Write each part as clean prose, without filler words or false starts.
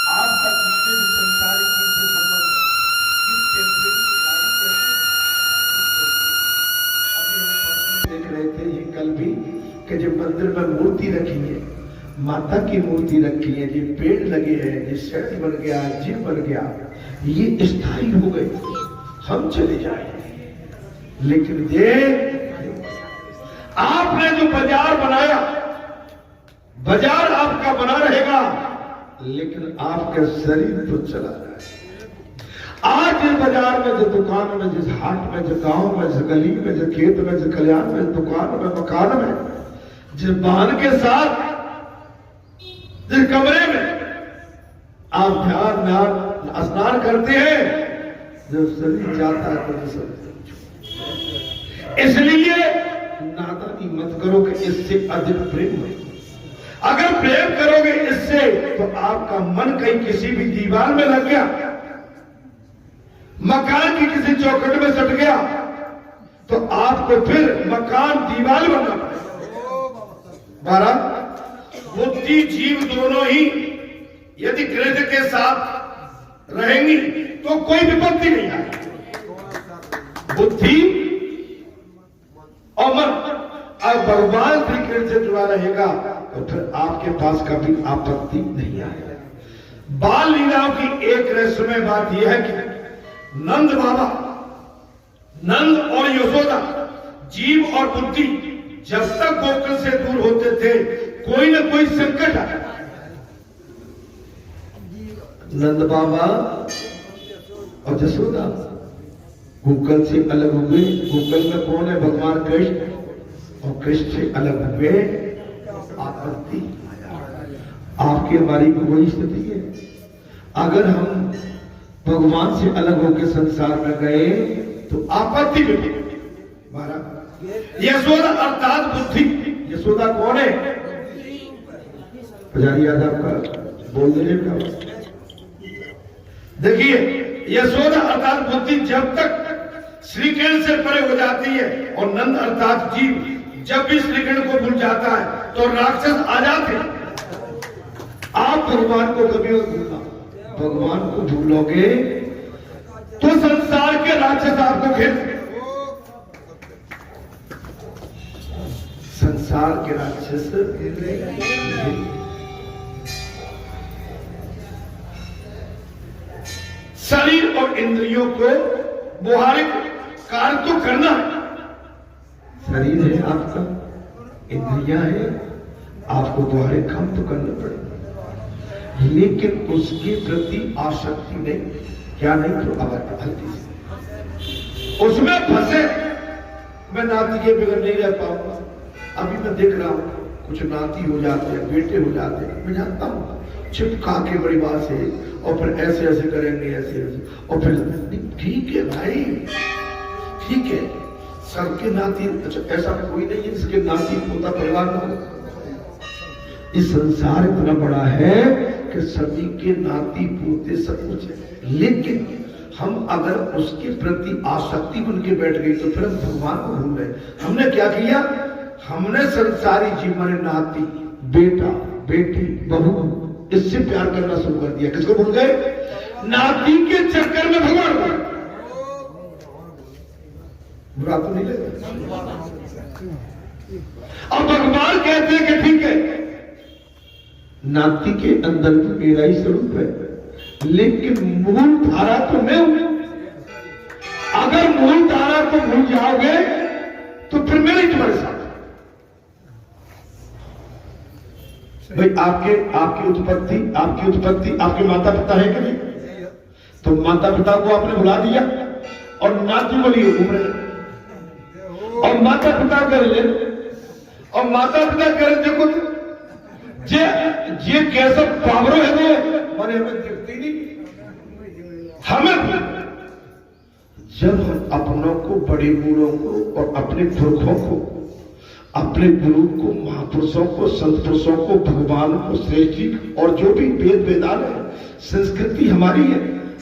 आपका जिससे भी संसारिक चीज से संबंध है, जिससे अभी हम परसों देख रहे थे, ये कल भी, कि जब मंदिर में मूर्ति रखी है, माता की मूर्ति रखी है, ये पेड़ लगे हैं, ये शर्ट बन गया, जिम बन गया, ये स्थायी हो गए, हम चले जाएंगे। लेकिन ये आपने जो बाजार बनाया, बाजार आपका बना रहेगा, लेकिन आपका शरीर तो चला जाएगा। आज इस बाजार में, जो दुकान में, जिस हाट में, जो गांव में, जो गली में, जो खेत में, जो कल्याण में, दुकान में, मकान में, जिस वाहन के साथ, जिस कमरे में आप ध्यान स्नान करते हैं, जब शरीर जाता है तो सब। इसलिए नादानी मत करो कि इससे अधिक प्रेम हो। अगर प्रेम करोगे इससे, तो आपका मन कहीं किसी भी दीवार में लग गया, मकान की किसी चौखट में सट गया, तो आपको फिर मकान दीवार बनना पड़ेगा। बुद्धि जीव दोनों ही यदि कृष्ण के साथ रहेंगी तो कोई विपत्ति नहीं आएगी। बुद्धि और मन और भगवान श्री कृष्ण से जुड़ा रहेगा तो फिर आपके पास कभी आपत्ति नहीं आएगा। बाल लीलाओं की एक रहस्यमय बात यह है कि नंद बाबा, नंद और यशोदा, जीव और बुद्धि जब तक गोकुल से दूर होते थे, कोई ना कोई संकट आया। नंद बाबा और यशोदा गोकुल से अलग हो गए। गोकुल में कौन है? भगवान कृष्ण, और कृष्ण से अलग हुए, आपत्ति। आपकी हमारी को वही स्थिति है। अगर हम भगवान से अलग होकर संसार में गए तो आपत्ति में यशोदा अर्थात बुद्धि। यशोदा कौन है? पुजारी याद आपका बोल दीजिएगा। देखिए, यशोदा अर्थात बुद्धि जब तक श्री कृष्ण से परे हो जाती है, और नंद अर्थात जीव जब भी श्री कृष्ण को भूल जाता है तो राक्षस आ जाते हैं। आप भगवान को कभी मत भूलना। भगवान को भूलोगे तो संसार के राक्षस आपको घेर, संसार के राक्षस। शरीर और इंद्रियों को व्यवहारिक कार्य तो करना है। शरीर है आपका, इंद्रियां है, आपको व्यवहारिक काम तो करना पड़ेगा, लेकिन उसके प्रति आसक्ति नहीं। क्या नहीं? तो हल्की से उसमें फंसे। मैं नाती के बगैर नहीं रह पाऊंगा। अभी मैं देख रहा हूं कुछ नाती हो जाते हैं, बेटे हो जाते हैं, मैं जानता हूं, चिपका के बड़ी बात से, और फिर ऐसे ऐसे करेंगे, ऐसे ऐसे, और फिर ठीक है भाई, ठीक है, सबके नाती। अच्छा, ऐसा कोई नहीं है जिसके नाती पोता परिवार ना हो। इस संसार इतना बड़ा है कि सभी के नाती पोते सब कुछ है, लेकिन हम अगर उसके प्रति आसक्ति बन के बैठ गई तो फिर हम भगवान को भूल गए। हमने क्या किया? हमने संसारी जीवन, नाती, बेटा, बेटी, बहू, इससे प्यार करना शुरू कर दिया। किसको भूल गए? नाती के चक्कर में भगवान को। बुरा तो नहीं लगता? और भगवान कहते हैं कि ठीक है, नाती के अंदर तो मेरा ही स्वरूप है, लेकिन मूल धारा तो मैं हूं। अगर मूल धारा को भूल जाओगे तो फिर मैं नहीं तुम्हारे साथ। भाई आपकी उत्पत्ति आपके माता पिता है कि नहीं? तो माता पिता को आपने भुला दिया और नाती को लिए घूम रहे, और माता पिता कर ले, और माता पिता कर देखो जे कैसा पावरो है वो माने हमें दिखती नहीं। हमें जब हम अपनों को, बड़े बूढ़ों को और अपने पुरखों को, अपने गुरु को, महापुरुषों को, संतपुरुषों को, भगवान को, श्रेष्ठ जी और जो भी वेद वेदान है, संस्कृति हमारी है,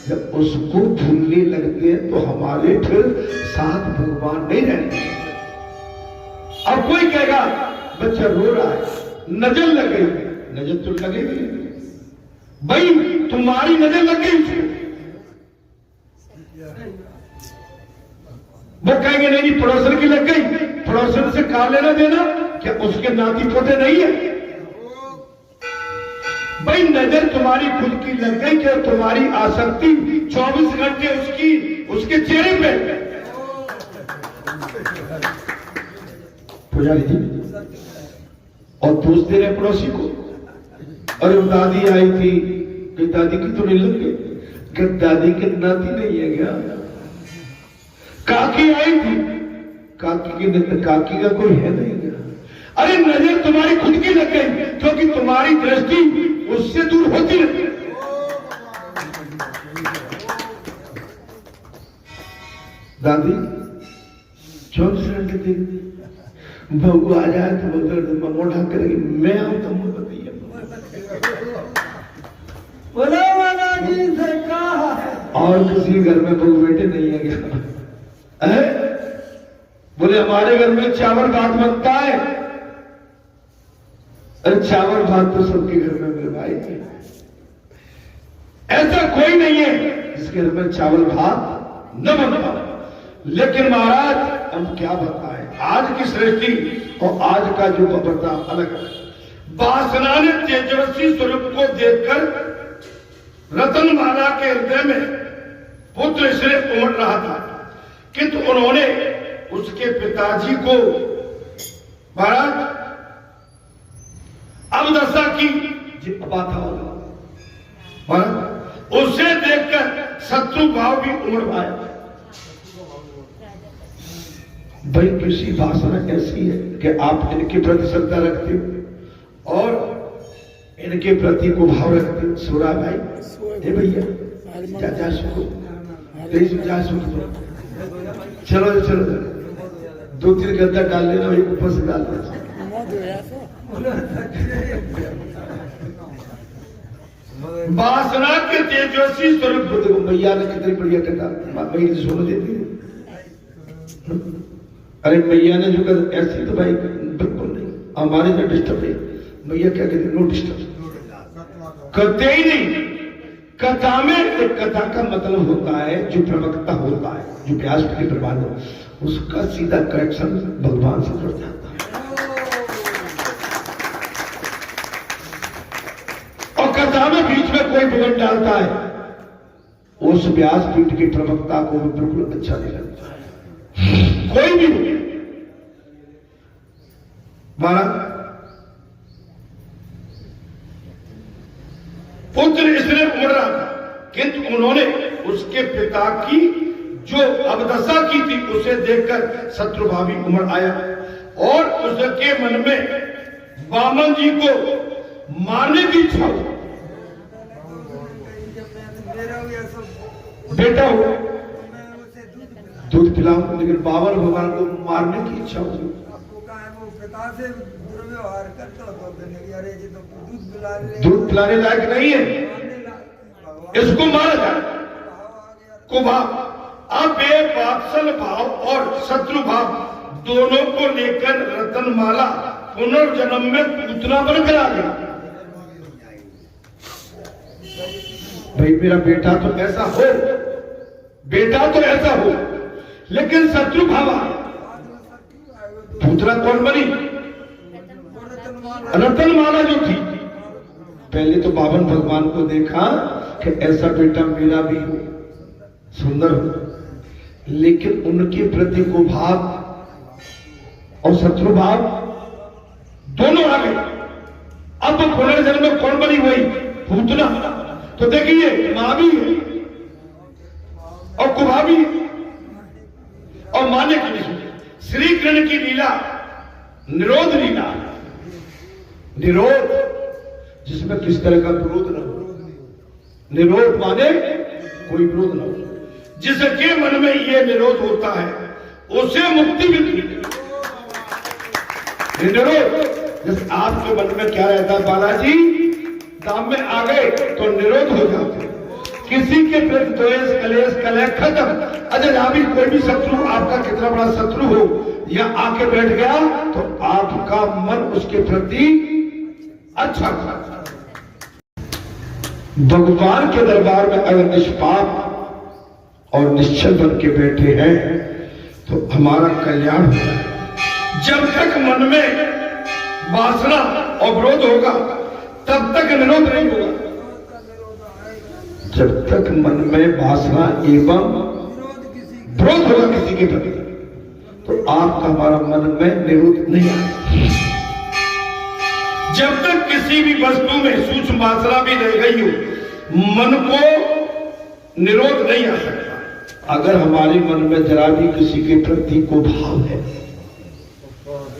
जब उसको भूलने लगते हैं तो हमारे फिर साथ भगवान नहीं रहते। अब कोई कहेगा बच्चा रो रहा है, नजर लग गई, नजर तो लगेगी भाई, तुम्हारी नजर लग गई उसको। वो कहेंगे नहीं नहीं पड़ोसन की लग गई, पड़ोसन से कहा लेना देना, क्या उसके नाती पोते नहीं है? भाई नजर तुम्हारी खुद की लग गई, क्या तुम्हारी आसक्ति 24 घंटे उसके चेहरे पे। पुजारी जी और दोस्त दे रहे पड़ोसी को, अरे दादी आई थी कि दादी की तो नहीं लग गई, क्या दादी की नाती नहीं है क्या? काकी आई थी, काकी का कोई है नहीं क्या? अरे नजर तुम्हारी खुद की लग गई, क्योंकि तुम्हारी दृष्टि उससे दूर होती रहती है। दादी 24 घंटे थी, बहू आ जाए तो वो मोटा करेगी, मैं आऊं तो मुझे बताइए। बोलो वाला जी से कहा और किसी घर में बहू बेटे नहीं है क्या? बोले हमारे घर में चावल भात बनता है। अरे चावल भात तो सबके घर में मेरे भाई, ऐसा कोई नहीं है जिसके घर में चावल भात न बनता। लेकिन महाराज हम क्या बताएं, आज की सृष्टि और आज का जो बता अलग है। वासना ने तेजस्वी स्वरूप को देखकर रतनमाला के हृदय में पुत्र से उमड़ रहा था, किंतु उन्होंने उसके पिताजी को महाराज अवदशा की बात महाराज, उसे देखकर शत्रु भाव भी उमड़ आया। भाई किसी वासना ऐसी है कि आप इनके प्रति श्रद्धा रखते हो और इनके प्रति को भाव रखते हो। सुरा भाई हे भैया जा सुखो, जा सुखो, चलो चलो 2-3 गद्दा डाल लेना, एक ऊपर से डाल देना। वासना के तेजस्वी स्वरूप को देखो, मैया ने कितनी बढ़िया कथा मैया ने सोने देती है। अरे मैया ने जो कर ऐसी तो भाई बिल्कुल नहीं, हमारे जो डिस्टर्ब है मैया क्या कहते, नो डिस्टर्ब करते ही नहीं। कथा में एक कथा का मतलब होता है जो प्रवक्ता होता है, जो व्यास के प्रमाण हो, उसका सीधा कनेक्शन भगवान से जुड़ जाता है। और कथा में बीच में कोई विघ्न डालता है, उस व्यास पीठ के प्रवक्ता को भी बिल्कुल अच्छा नहीं लगता है। कोई भी महाराज पुत्र इसलिए उमड़ रहा था, किंतु उन्होंने उसके पिता की जो अवदशा की थी उसे देखकर शत्रुभावी उमड़ आया और उसके मन में वामन जी को मारने की इच्छा हुई। बेटा हो दूध पिलाऊं, लेकिन बाबर भगवान को मारने की इच्छा हुई। से दुर्व्यवहार करते हो तो अरे जी तो दूध पिलाने लायक नहीं है, इसको मारा जाए। कुभाव अब एक वात्सल भाव और शत्रु भाव दोनों को लेकर रतनमाला पुनर्जन्म में पूतना बनकर आ गया। भाई मेरा बेटा तो ऐसा हो, बेटा तो ऐसा हो, लेकिन शत्रु भाव पूतना कौन बनी? रतनमाला जो थी। पहले तो बावन भगवान को देखा कि ऐसा बेटा मेरा भी हो, सुंदर हो, लेकिन उनके प्रति को भाव और शत्रु भाव दोनों आ गए। अब पुनर्जन्म में कौन बनी? वही पूतना। तो देखिए मां भी है और कुभा भी है और माने की नहीं। श्री कृष्ण की लीला निरोध लीला, निरोध जिसमें किस तरह का विरोध न हो। निरोध माने कोई विरोध न हो। जिसके मन में ये निरोध होता है उसे मुक्ति मिलती है। निरोध जैसे आपके मन में क्या रहता है, बालाजी दाम में आ गए तो निरोध हो जाते। किसी के प्रति द्वेष कलेश कलह खत्म। अगर अभी कोई भी शत्रु, आपका कितना बड़ा शत्रु हो, या आके बैठ गया तो आपका मन उसके प्रति अच्छा, भगवान के दरबार में अगर निष्पाप और निश्चल बन के बैठे हैं तो हमारा कल्याण होगा। जब तक मन में वासना और विरोध होगा तब तक निरोध नहीं होगा। जब तक मन में वासना एवं विरोध होगा किसी के प्रति तो आपका हमारा मन में निरोध नहीं आएगा। जब तक किसी भी वस्तु में सूक्ष्म वासना भी रह गई हो मन को निरोध नहीं आ सकता। अगर हमारे मन में जरा भी किसी के प्रति को भाव है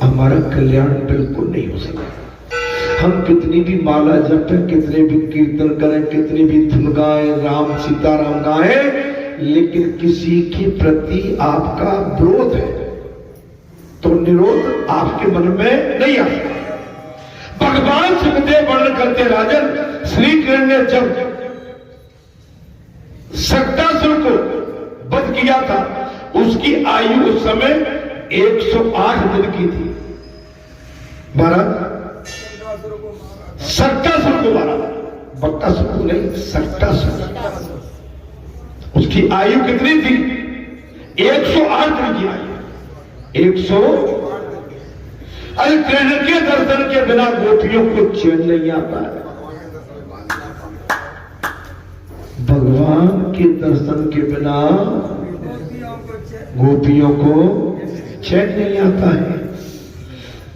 हमारा कल्याण बिल्कुल नहीं हो सकता। हम कितनी भी माला जपें, कितने भी कीर्तन करें, कितनी भी धुन गाएं, राम सीताराम गाएं, लेकिन किसी के प्रति आपका विरोध है तो निरोध आपके मन में नहीं आ सकता। भगवान सुखदेव वर्णन करते राजन, श्री कृष्ण ने जब शक्तासुर को वध किया था उसकी आयु उस समय 108 दिन की थी। महाराज शक्तासुर को मारा, बक्तासुर को नहीं, शक्तासुर। उसकी आयु कितनी थी? 108 दिन की आयु। 108। अरे कृष्ण के दर्शन के बिना गोपियों को चैन नहीं आता है। भगवान के दर्शन के बिना गोपियों को चैन नहीं आता है।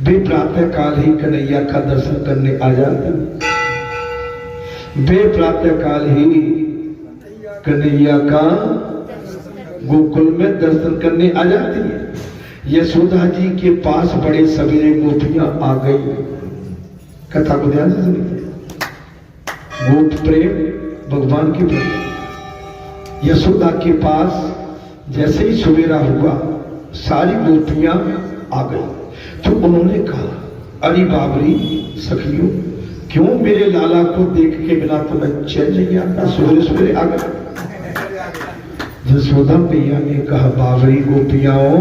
वे प्रातः काल ही कन्हैया का दर्शन करने आ जाते हैं। वे प्रातः काल ही कन्हैया का गोकुल में दर्शन करने आ जाती है। यशोदा जी के पास बड़े सवेरे गोपियां आ गई। कथा को ध्यान से सुनिए। गोप प्रेम भगवान की प्रेम। यशोदा के पास जैसे ही सवेरा हुआ सारी गोपियां आ गई तो उन्होंने कहा, अरे बाबरी सखियों, क्यों मेरे लाला को देख के बिना तुम्हें चैन नहीं आता? सवेरे सवेरे आ गए। यशोदा मैया ने कहा, बाबरी गोपियाओं,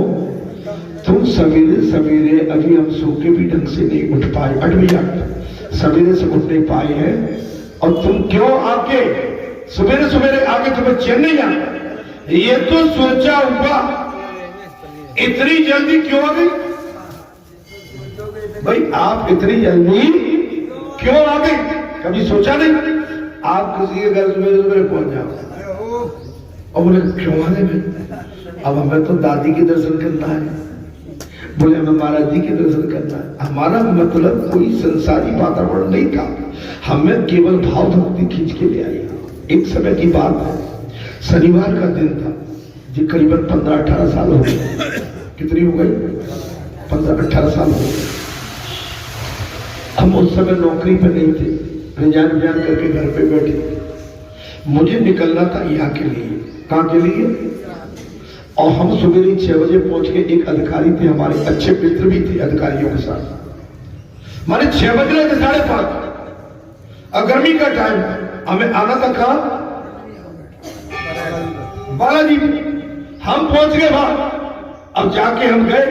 तुम सवेरे सवेरे अभी हम सो के भी ढंग से नहीं उठ पाए, 8 बजे सवेरे से उठ नहीं पाए हैं और तुम क्यों आके सवेरे सवेरे आके तुम्हें चैन नहीं आता? ये तो सोचा होगा इतनी जल्दी क्यों आ गई? भाई आप इतनी जल्दी क्यों आ गई? कभी सोचा नहीं? आप किसी के घर सवेरे सवेरे पहुंच जाओ और बोले क्यों आने में? अब हमें तो दादी के दर्शन करना है, बोले हमें महाराज जी के दर्शन करना है। हमारा मतलब कोई संसारी वातावरण नहीं था, हमें केवल भाव भक्ति खींच के ले आई। एक समय की बात है, शनिवार का दिन था जी, करीबन 15-18 साल हो गए। कितनी हो गई? 15-18 साल हो गए। हम उस समय नौकरी पे नहीं थे, रिजाइन करके घर पे बैठे। मुझे निकलना था यहाँ के लिए। कहाँ के लिए? और हम सुबह 6 बजे पहुंच के, एक अधिकारी थे हमारे, अच्छे मित्र भी थे अधिकारियों के साथ। हमारे 6 बज रहे थे, 5:30 और गर्मी का टाइम, हमें आना था कहाँ? बालाजी। हम पहुंच गए वहां। अब जाके हम गए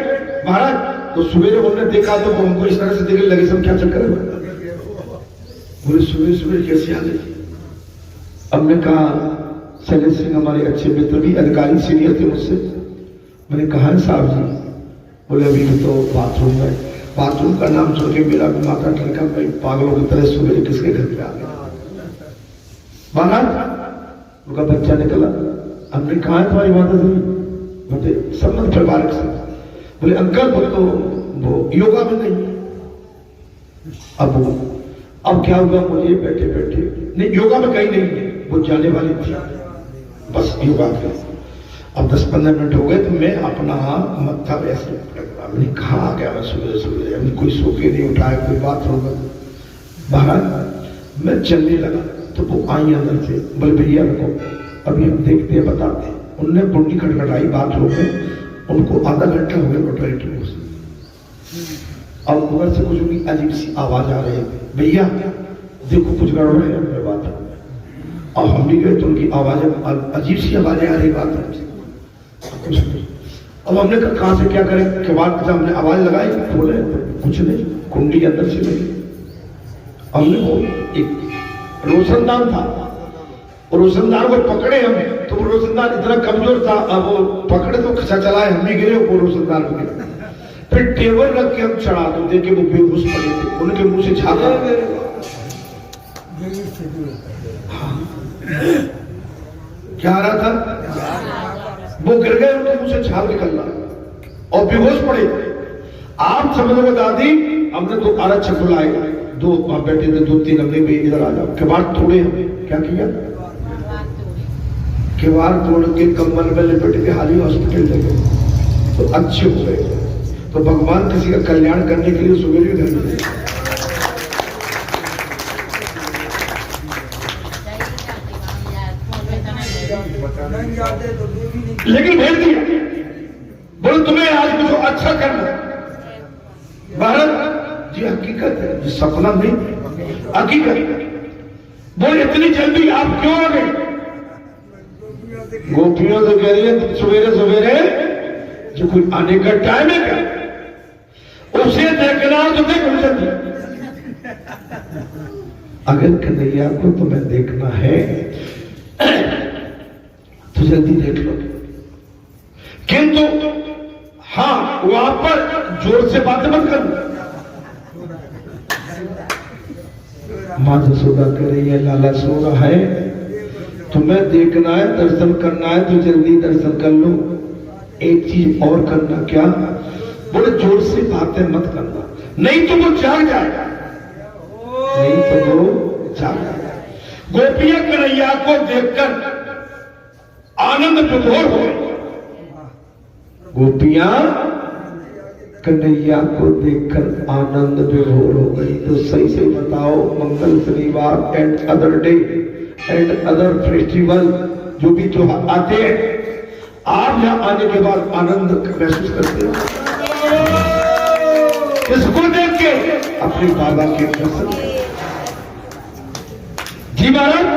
महाराज तो सुबह हमने देखा तो हमको इस तरह से देखने लगे, सब क्या चक्कर है? बोले सुबह सुबह कैसे आ गए? हमने कहा, शैलेश सिंह हमारे अच्छे मित्र भी अधिकारी सीनियर थे मुझसे, मैंने कहा साहब जी? बोले अभी तो बाथरूम में। बाथरूम का नाम सुन के मेरा माथा ठनका, भाई पागलों की तरह सुबह किसके घर पे आ गया? महाराज उनका बच्चा निकला। हमने कहा है तुम्हारी माता जी? बोले संबंध परिवार से। बोले अंकल वो योगा में नहीं। अब क्या हुआ? मुझे बैठे बैठे नहीं, योगा में कहीं नहीं है, वो जाने वाली थी बस योगा के। अब 10-15 मिनट हो गए तो मैं अपना मत्था वैसे हमने कहा आ गया मैं सवेरे सवेरे, हमने कोई सो के नहीं उठाया, कोई बात होगा। बाहर मैं चलने लगा तो वो आई अंदर से, बोले भैया रुको अभी हम देखते हैं बताते हैं। उनने कुंडी खटखटाई बाथरूम में, उनको आधा घंटा हो गया टॉयलेट में घुसे। और उधर से कुछ उनकी अजीब सी आवाज आ रही है, भैया देखो कुछ गड़बड़ है अपने बाथरूम में। और हम भी गए तो उनकी आवाजें, अजीब सी आवाजें आ रही बाथरूम से, कुछ नहीं। अब हमने कहा कहाँ से क्या करें, के बाद हमने आवाज लगाई, बोले कुछ नहीं, कुंडी अंदर से नहीं। हमने वो एक रोशनदान था, और रोशनदान को पकड़े हम, तो वो रोशनदान इतना कमजोर था, अब वो पकड़े तो खचा चलाए, हम भी गिरे, वो रोशनदान हो गया। फिर टेबल रख के हम चढ़ा दो, देखे वो बेहोश पड़े थे, उनके मुंह से झागा। क्या आ रहा था? वो गिर गए, उनके मुंह से झाग निकल रहा और बेहोश पड़े। आप समझ लो दादी, हमने तो आरक्षक बुलाए, दो बैठे थे, 2-3 हमने भी इधर आ जाओ, किवाड़ तोड़े। हमने क्या किया? किवाड़ तोड़ के कम्बल में लपेट के हाली हॉस्पिटल ले गए, तो अच्छे हो गए। तो भगवान किसी का कल्याण करने के लिए सुबह घर में, लेकिन भेज दिया, बोले तुम्हें आज कुछ अच्छा करना। भारत जी हकीकत है, ये सपना नहीं, हकीकत। बोले इतनी जल्दी आप क्यों आ गए? गोपियों तो कह रही है सवेरे सवेरे जो कोई आने का टाइम है क्या? उसे देखना तो देख जल्दी। अगर कन्हैया को तुम्हें देखना है तो जल्दी देख लो, किंतु हाँ वहां पर जोर से बातें मत करना। माँ जसोदा कह रही है लाला सो रहा है, तुम्हें देखना है, दर्शन करना है तो जल्दी दर्शन कर लो। एक चीज और करना, क्या? बोले जोर से बातें मत करना, नहीं तो वो जाग जाएगा, नहीं तो वो जाग जाएगा। गोपियां कन्हैया को देखकर आनंद विभोर हो गई। गोपियां कन्हैया को देखकर आनंद विभोर हो गई। तो सही से बताओ, मंगल, शनिवार and other day and other festival जो भी त्योहार आते हैं, आप यहां आने के बाद आनंद महसूस करते हो? इसको देख के अपने बाबा के दर्शन। जी महाराज,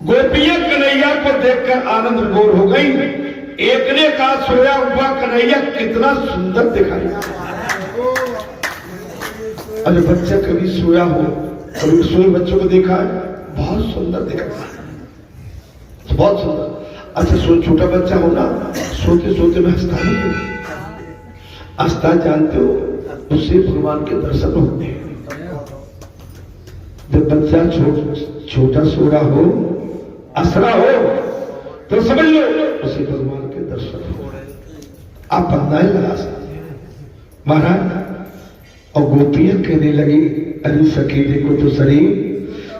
गोपियां कन्हैया को देखकर आनंद विभोर हो गई। एक ने कहा सोया हुआ कन्हैया कितना सुंदर दिखाई। अरे बच्चा कभी सोया हो, कभी सोए बच्चों को देखा है? बहुत सुंदर दिखता है, बहुत सुंदर। अच्छा छोटा बच्चा हो ना, सोते सोते में हंसता नहीं है, हंसता जानते हो, उससे भगवान के दर्शन होते हैं। जब बच्चा छोटा सो रहा हो, असरा हो, तो समझ लो उसे भगवान के दर्शन हो। आप बंदाएं लगा सकते हैं महाराज। और गोपियां कहने लगी अरे सखी देखो तो सही,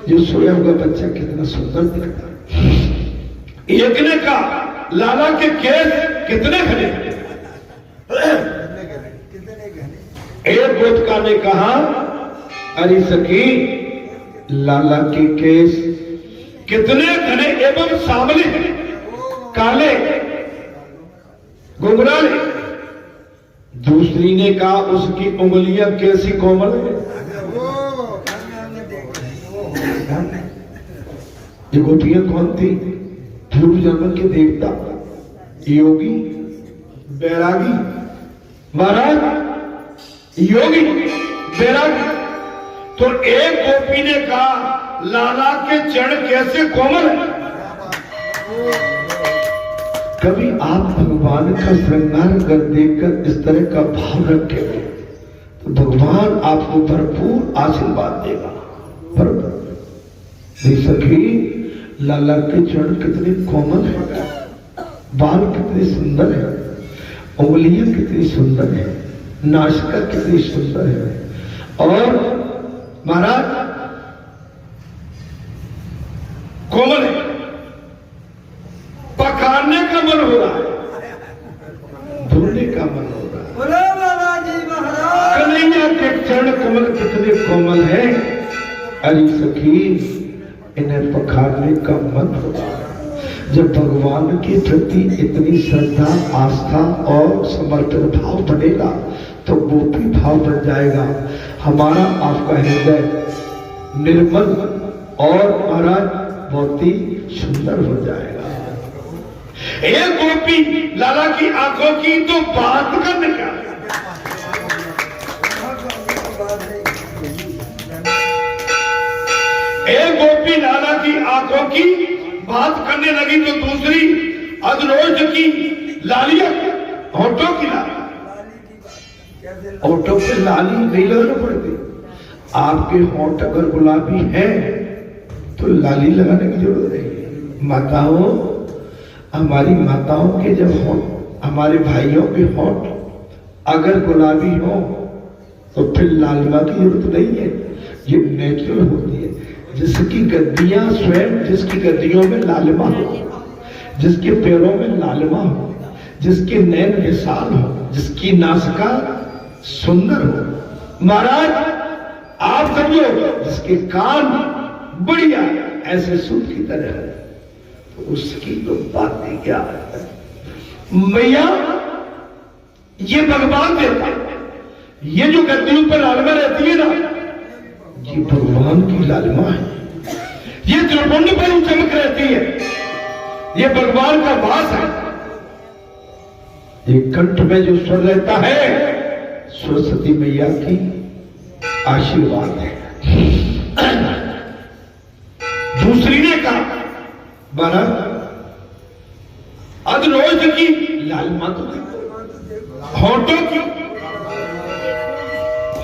जो सोया हुआ बच्चा कितना सुंदर दिखता है। एक ने कहा लाला के केस कितने घने। एक गोटका ने कहा अरे सखी लाला के केस कितने घने एवं सांवले, काले, घुंघराले। दूसरी ने कहा उसकी उंगलियां कैसी कोमल है। ये गोपियां कौन थी? पूर्व जन्म के देवता, योगी, बैरागी। महाराज योगी बैरागी। तो एक गोपी ने कहा लाला के चरण कैसे कोमल है। कभी आप भगवान का श्रृंगार कर देखकर इस तरह का भाव रखेंगे तो भगवान आपको भरपूर आशीर्वाद देगा। सखी लाला के चरण कितने कोमल है, बाल कितने सुंदर है, उंगलियां कितनी सुंदर है, नासिका कितनी सुंदर है। और महाराज कोमल है, पकाने का मन हो रहा है, धोने का मन हो रहा है। कन्हैया के चरण कमल कितने कोमल है। अरे सखी इन्हें पखारने का मन हो रहा है। जब भगवान के प्रति इतनी श्रद्धा, आस्था और समर्पण भाव बढ़ेगा तो गोपी भाव बन जाएगा। हमारा आपका हृदय निर्मल और महाराज बहुत ही सुंदर हो जाएगा। एक गोपी लाला की आंखों की तो बात करने का एक गोपी लाला की आंखों की बात करने लगी तो दूसरी अदरोज की लालिया, होठों की लाली, होठों पे लाली नहीं लगाना पड़ती। आपके होठ अगर गुलाबी है तो लाली लगाने की जरूरत नहीं। माताओं, हमारी माताओं के जब होठ, हमारे भाइयों के होठ अगर गुलाबी हो तो फिर लालिमा की जरूरत नहीं है, ये नेचुरल होती है। जिसकी गद्दियां स्वयं, जिसकी गद्दियों में लालिमा हो, जिसके पैरों में लालिमा हो, जिसके नैन विशाल हो, जिसकी नासिका सुंदर हो, महाराज आप समझो जिसके कान बढ़िया ऐसे सूत की तरह है, तो उसकी तो बात ही क्या है। मैया ये भगवान देता है, ये जो गद्दियों पर लालिमा रहती है ना, ये भगवान की लालिमा है। ये त्रिपुंड पर चमक रहती है, ये भगवान का वास है। ये कंठ में जो स्वर रहता है, सरस्वती मैया की आशीर्वाद है। दूसरी ने कहा महाराज अदरोज की लालिमा तो देखो, होठों की,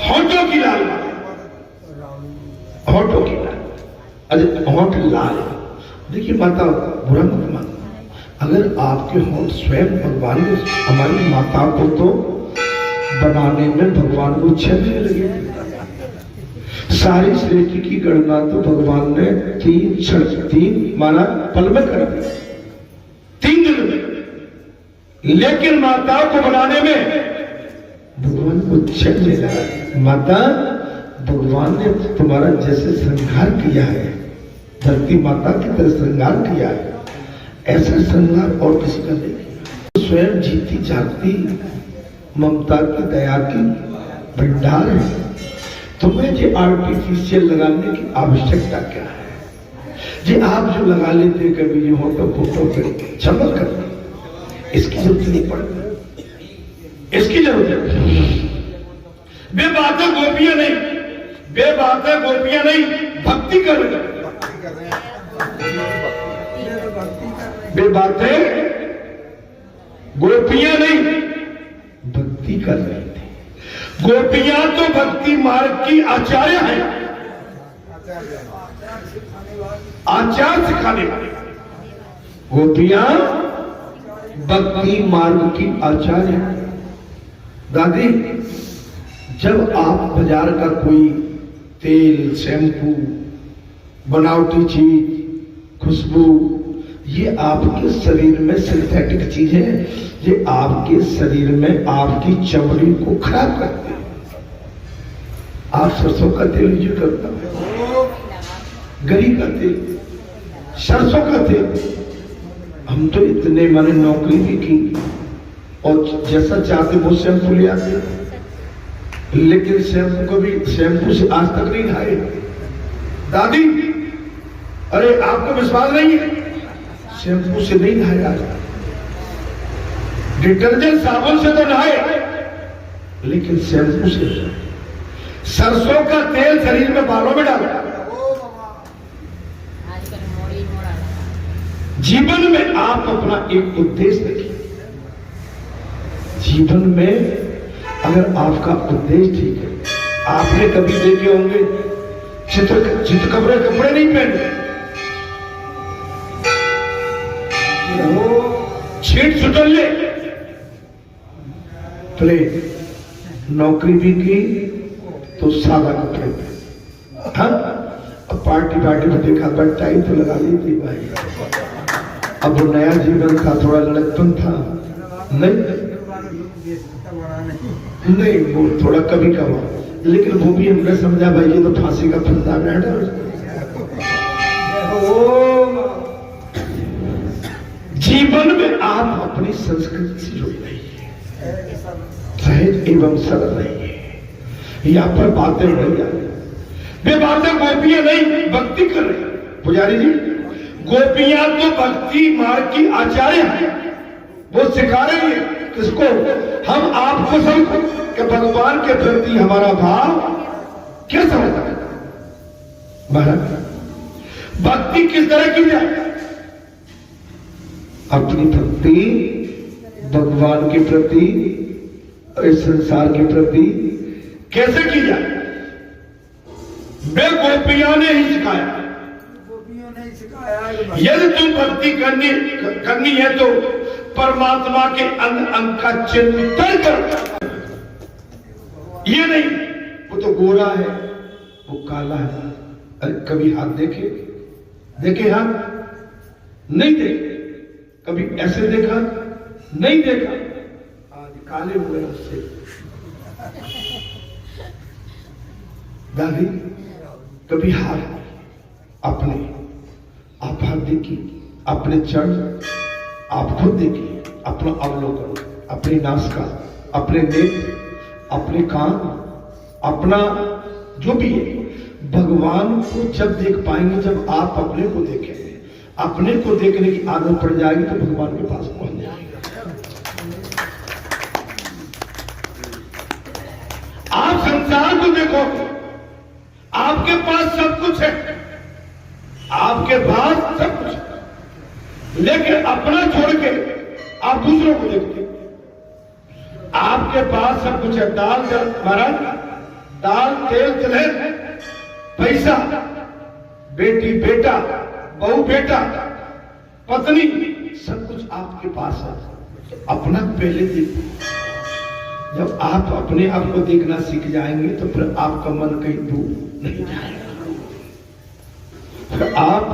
होठों की लालिमा, होठों की लाल, अरे होठ लाल। देखिए माता, बुरा मत मानो, अगर आपके होठ स्वयं भगवान ने, हमारी माता को तो बनाने में भगवान को 6 महीने लगे। सारी सृष्टि की गणना तो भगवान ने 3 माना पल में कर दी, 3 दिन में। लेकिन माताओं को बनाने में भगवान को 6 महीने लगा। माता, भगवान ने तुम्हारा जैसे श्रृंगार किया है, धरती माता की तरह श्रृंगार किया है, ऐसा श्रृंगार और किसी का नहीं किया। स्वयं जीती जागती ममता की, दया की भंडार है। तुम्हें जो आर्टिफिशियल लगाने की आवश्यकता क्या है? जी आप जो लगा लेते कभी जो होटो फोटो पे चमक कर, इसकी जरूरत नहीं पड़ती, इसकी जरूरत नहीं। वे बातें गोपियां नहीं, वे बातें गोपियां नहीं, भक्ति कर रहे हैं। वे बातें गोपियां नहीं, भक्ति कर रही थी। गोपियां तो भक्ति मार्ग की आचार्य है, आचार सिखाने वाले। गोपियां भक्ति मार्ग की आचार्य है। दादी, जब आप बाजार का कोई तेल, शैम्पू, बनावटी चीज, खुशबू, ये आपके शरीर में सिंथेटिक चीज है, ये आपके शरीर में आपकी चमड़ी को खराब करते हैं। आप सरसों का तेल यूज करता है, गरी का तेल, सरसों का तेल। हम तो इतने माने नौकरी भी की और जैसा चाहते वो शैम्पू ले आते, लेकिन शैम्पू को भी शैम्पू से आज तक नहीं नहाए। दादी, अरे आपको विश्वास नहीं है, शैम्पू से नहीं नहाया, डिटर्जेंट साबुन से तो नहाए, लेकिन शैम्पू से। सरसों का तेल शरीर में, बालों में डाला। जीवन में आप अपना एक उद्देश्य रखिए। जीवन में अगर आपका उद्देश्य ठीक है, आपने कभी देखे होंगे चितकबरे कपड़े नहीं पहने, छीट सुटल्ले, नौकरी भी की तो सादा कपड़े में। हाँ, अब पार्टी में देखा बट टाई तो लगा ली थी भाई। अब वो नया जीवन था, थोड़ा लड़कपन था, नहीं वो थोड़ा कभी कभार, लेकिन वो भी हमने समझा भाई ये तो फांसी का फंदा है। जीवन में आप अपनी संस्कृति से जुड़ रहिए, सहज एवं सरल रहिए। यहाँ पर बातें बढ़िया, वे बातें गोपियां नहीं, भक्ति कर रही। पुजारी जी, गोपियां तो भक्ति मार्ग की आचार्य है, वो सिखा रही है किसको? हम आपको सबको कि भगवान के प्रति हमारा भाव कैसा होता है। महाराज भक्ति किस तरह की जाए? अपनी भक्ति भगवान के प्रति, इस संसार के प्रति कैसे की जाए? वे गोपियों ने ही सिखाया। गोपियों ने ही सिखाया। यदि तुम भक्ति करनी है तो परमात्मा के अंग अंग का चिंतन कर। ये नहीं वो तो गोरा है, वो काला है। अरे कभी हाथ देखे हाथ नहीं देखे, कभी ऐसे देखा नहीं देखा, आज काले हुए उससे। दादी कभी हाथ अपने आप हाथ देखिए, अपने चरण आप खुद देखिए, अपना अवलोकन, अपनी नासिका, अपने नेत्र, अपने कान, अपना जो भी है। भगवान को जब देख पाएंगे जब आप अपने को देखेंगे। अपने को देखने की आदत पड़ जाएगी तो भगवान के पास पहुंच जाएंगे। आप संसार को देखोगे, आपके पास सब कुछ है, आपके पास सब कुछ है, लेकिन अपना छोड़ के आप दूसरों को देखते हैं। आपके पास सब कुछ है, दाल दाल तेल तिलहन, पैसा, बेटी बेटा, बहू बेटा, पत्नी, सब कुछ आपके पास है। अपना पहले देखो। जब आप अपने आप को देखना सीख जाएंगे तो फिर आपका मन कहीं दूर नहीं जाएगा। फिर आप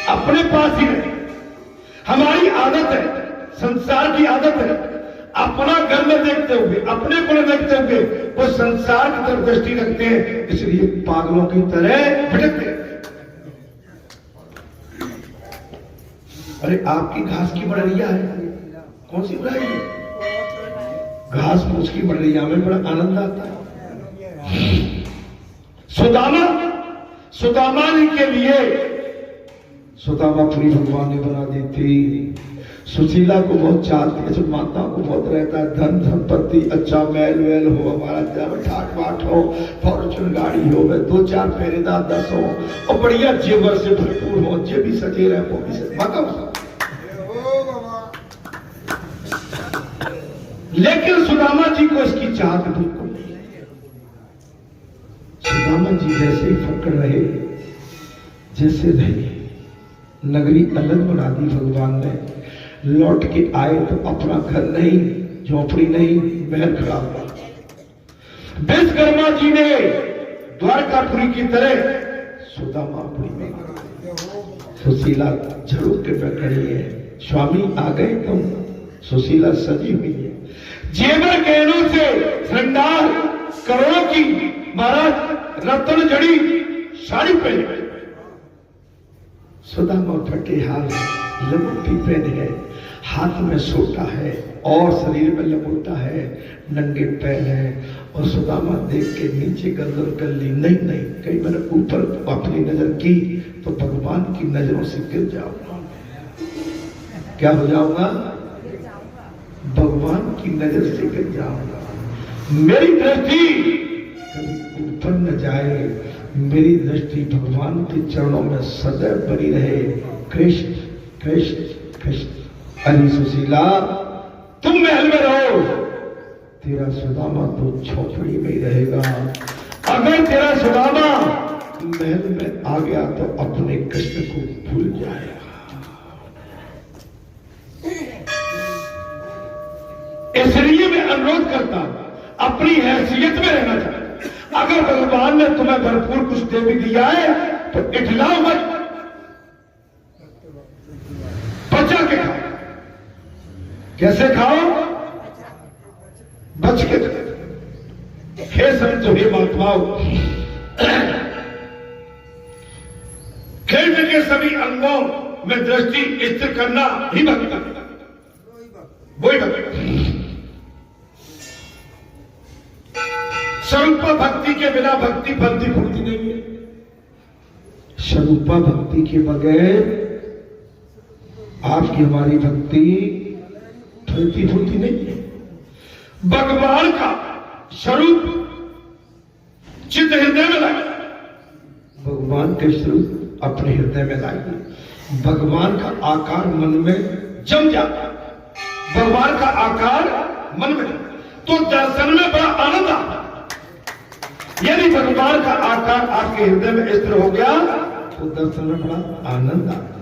अपने पास ही रहें। हमारी आदत है, संसार की आदत है, अपना घर में देखते हुए, अपने को देखते हुए वो संसार की तरफ दृष्टि रखते हैं, इसलिए पागलों की तरह भटकते हैं। अरे आपकी घास की बढ़िया है, कौन सी बढ़ाई है? घास फूस की बढ़िया में बड़ा आनंद आता है। सुदामा जी के लिए सुदामापुरी भगवान ने बना दी थी। सुशीला को बहुत चाहती है, माता को बहुत रहता है, धन संपत्ति, अच्छा मैल वैल हो, हमारा जब ठाट बाट हो, फॉर्चून गाड़ी हो, 2-4 पहरेदार 10 हो और बढ़िया जेवर से भरपूर हो, जे भी सजे रहे वो भी सजे, माता। लेकिन सुदामा जी को इसकी चाहत बिल्कुल नहीं है। सुदामा जी जैसे ही फकड़ रहे, जैसे रहे, नगरी अलग बना दी भगवान ने। लौट के आए तो अपना घर नहीं, झोपड़ी नहीं, महल खड़ा हुआ। विश्वकर्मा जी ने द्वारकापुरी की तरह सुदामापुरी में सुशीला झड़ूक के बैठ रही है। स्वामी आ गए तुम। सुशीला सजी हुई है, जेवर गहनों से श्रृंगार करोड़ों की, महाराज रत्न जड़ी साड़ी पहने, सुदामा फटे हाल, लंगोटी पहने है, हाथ में सोटा है और शरीर में लंगोटा है, नंगे पैर है। और सुदामा देख के नीचे गर्दन कर ली। नहीं, कहीं मैंने ऊपर अपनी नजर की तो भगवान की नजरों से गिर जाऊंगा। क्या हो जाऊंगा? भगवान की नजर से गिर जाऊंगा। मेरी दृष्टि कभी ऊपर न जाए, मेरी दृष्टि भगवान के चरणों में सदैव बनी रहे। कृष्ण कृष्ण कृष्ण। अरे सुशीला, तुम महल में रहो, तेरा सुदामा तो झोपड़ी में ही रहेगा। अगर तेरा सुदामा महल में आ गया तो अपने कृष्ण को भूल जाएगा। इसलिए मैं अनुरोध करता हूं, अपनी हैसियत में रहना चाहिए। अगर भगवान ने तुम्हें भरपूर कुछ दे भी दिया है तो इठलाओ मत, बचा के खाओ। कैसे खाओ? बच के खाओ। हे संतो, हे महात्माओं, खेल के सभी अंगों में दृष्टि स्थिर करना ही भक्ति है। वही भक्ति। स्वरूपा भक्ति के बिना भक्ति फलती फूलती नहीं है। स्वरूपा भक्ति के बगैर आपकी हमारी भक्ति फलती फूलती नहीं है। भगवान का स्वरूप चित्त हृदय में लगा। भगवान के स्वरूप अपने हृदय में लाइए। भगवान का आकार मन में जम जाता, भगवान का आकार मन में, तो दर्शन में बड़ा आनंद आता। यदि भगवान का आकार आपके हृदय में स्थिर हो गया तो दर्शन में बड़ा आनंद आता।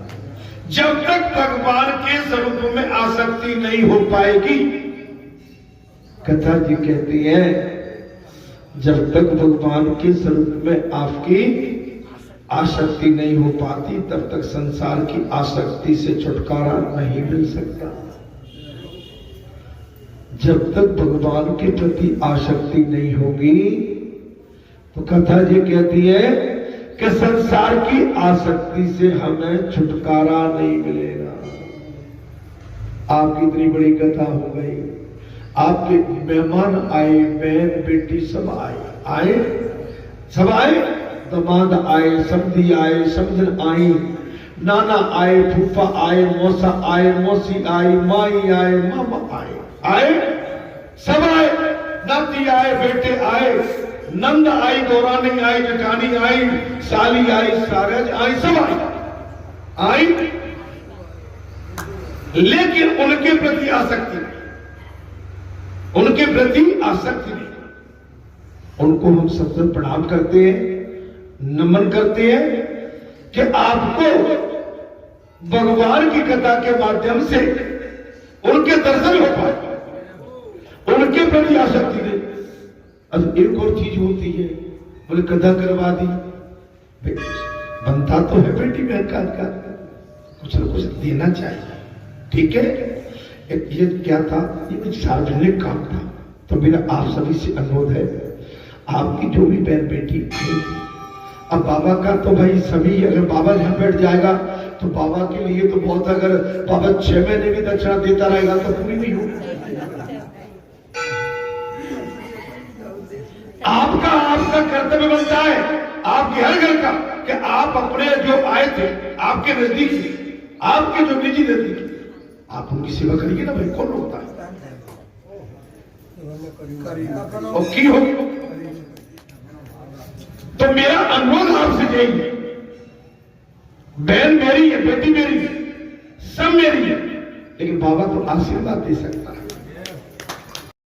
जब तक भगवान के स्वरूप में आसक्ति नहीं हो पाएगी, कथा जी कहती है, जब तक भगवान के स्वरूप में आपकी आसक्ति नहीं हो पाती तब तक संसार की आसक्ति से छुटकारा नहीं मिल सकता। जब तक भगवान के प्रति आसक्ति नहीं होगी तो कथा जी कहती है कि संसार की आसक्ति से हमें छुटकारा नहीं मिलेगा। आपकी इतनी बड़ी कथा हो गई, आपके मेहमान आए, बहन बेटी सब आए, सब आए, दमाद आए, समधी आए, समझन आई, नाना आए, फूफा आए, मौसा आए, मौसी आई, माई आए, मामा आए, सब आए, नाती आए, बेटे आए, नंद आई, दौरानी आई, जठानी आई, साली आई, सारज आई, सब आई, लेकिन उनके प्रति आसक्ति नहीं, उनके प्रति आसक्ति नहीं। उनको हम सबसे प्रणाम करते हैं, नमन करते हैं कि आपको भगवान की कथा के माध्यम से उनके दर्शन हो पाए, उनके प्रति आसक्ति नहीं। अब एक और चीज होती है, बोले कथा करवा दी, बनता तो है बेटी बहन का कुछ न कुछ देना चाहिए, ठीक है। ये क्या था, ये कुछ सार्वजनिक काम था, तो मेरा आप सभी से अनुरोध है, आपकी जो भी बहन बेटी आई, अब बाबा का तो भाई सभी, अगर बाबा यहाँ बैठ जाएगा तो बाबा के लिए तो बहुत, अगर बाबा 6 महीने भी दक्षिणा देता रहेगा तो पूरी नहीं होगी। आपका कर्तव्य बनता है, आपके हर घर का, कि आप अपने जो आए थे आपके नजदीक, आपके जो निजी नजदीक, आप उनकी सेवा करिए ना भाई, कौन रोकता है? और की होगी। तो मेरा अनुरोध आपसे यही है, बहन मेरी है, बेटी मेरी है, सब मेरी है, लेकिन बाबा तो आशीर्वाद दे सकता है।